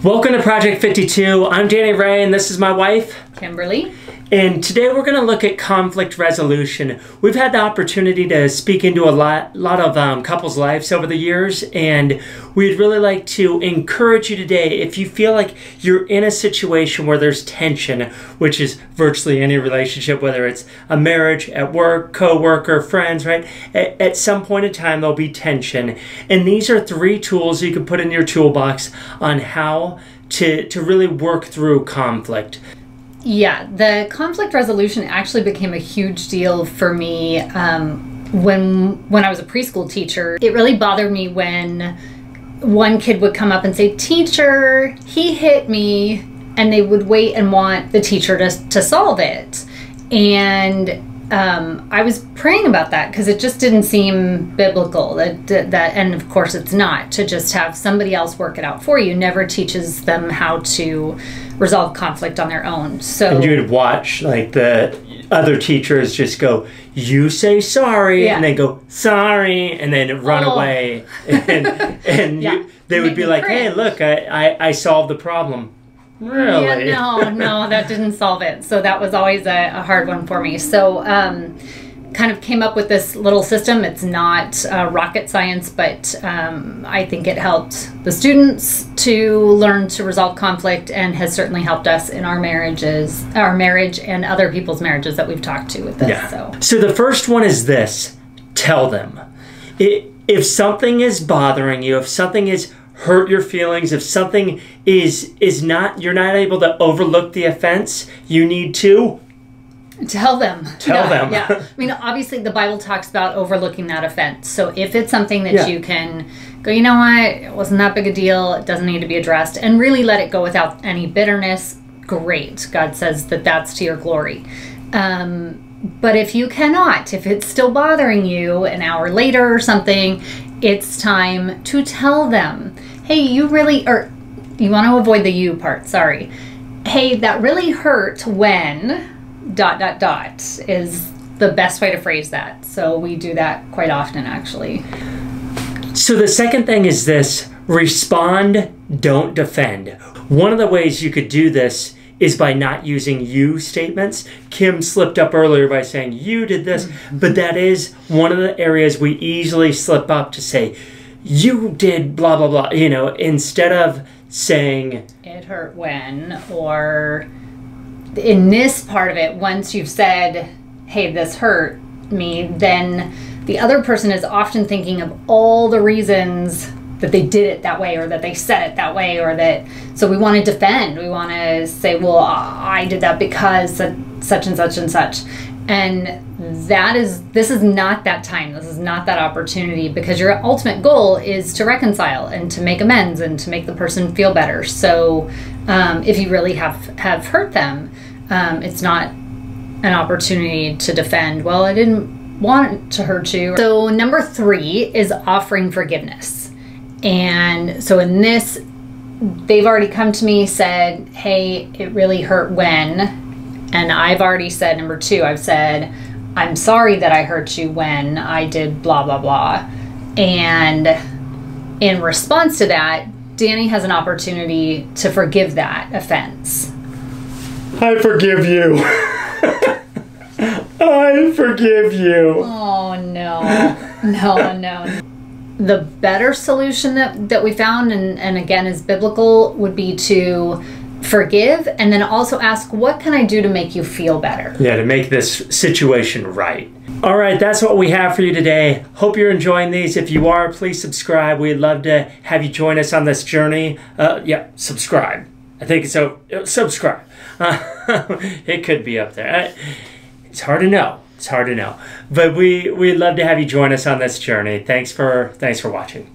Welcome to Project 52. I'm Danny Ray and this is my wife, Kimberly. And today we're going to look at conflict resolution. We've had the opportunity to speak into a lot of couples' lives over the years, and we'd really like to encourage you today, if you feel like you're in a situation where there's tension, which is virtually any relationship, whether it's a marriage, at work, co-worker, friends, right? At some point in time, there'll be tension. And these are 3 tools you can put in your toolbox on how to really work through conflict. Yeah, the conflict resolution actually became a huge deal for me when I was a preschool teacher. It really bothered me when one kid would come up and say, "Teacher, he hit me," and they would wait and want the teacher to solve it. And I was praying about that because it just didn't seem biblical. And of course it's not, to just have somebody else work it out for you never teaches them how to resolve conflict on their own. So, and you'd watch like the other teachers just go, "You say sorry," yeah, and they go, "Sorry," and then run away. And yeah, they would be like, "Hey, look, I solved the problem." Really? Yeah, no, that didn't solve it. So that was always a hard one for me. So kind of came up with this little system. It's not rocket science, but I think it helped the students to learn to resolve conflict and has certainly helped us in our marriage and other people's marriages that we've talked to with this. Yeah. So the first one is this: tell them. If something is bothering you, if something is hurt your feelings, if something is not, you're not able to overlook the offense, you need to tell them. Tell them. Yeah. I mean, obviously the Bible talks about overlooking that offense. So if it's something that you can go, you know what, it wasn't that big a deal, it doesn't need to be addressed, and really let it go without any bitterness, great. God says that that's to your glory. But if you cannot, if it's still bothering you an hour later or something, it's time to tell them, hey, you want to avoid the you part, sorry. Hey, that really hurt when ... is the best way to phrase that. So we do that quite often, actually. So the second thing is this: respond, don't defend. One of the ways you could do this is by not using you statements. Kim slipped up earlier by saying, "You did this," but that is one of the areas we easily slip up to say, "You did blah, blah, blah," instead of saying, "It hurt when," or in this part of it, once you've said, "Hey, this hurt me," then the other person is often thinking of all the reasons that they did it that way, or that they said it that way, or that, so we want to defend. We want to say, well, I did that because such and such and such. And this is not that time. This is not that opportunity, because your ultimate goal is to reconcile and to make amends and to make the person feel better. So if you really have hurt them, it's not an opportunity to defend, well, I didn't want to hurt you. So number 3 is offering forgiveness. And so in this, they've already come to me, said, "Hey, it really hurt when," and I've already said, number 2, I've said, "I'm sorry that I hurt you when I did blah, blah, blah." And in response to that, Danny has an opportunity to forgive that offense. "I forgive you." "I forgive you." Oh, no. The better solution that we found, and again is biblical, would be to forgive and then also ask, what can I do to make you feel better? Yeah, to make this situation right. All right, that's what we have for you today. Hope you're enjoying these. If you are, please subscribe. We'd love to have you join us on this journey. Yeah, subscribe. I think so. Subscribe. It could be up there. It's hard to know. But we'd love to have you join us on this journey. Thanks for watching.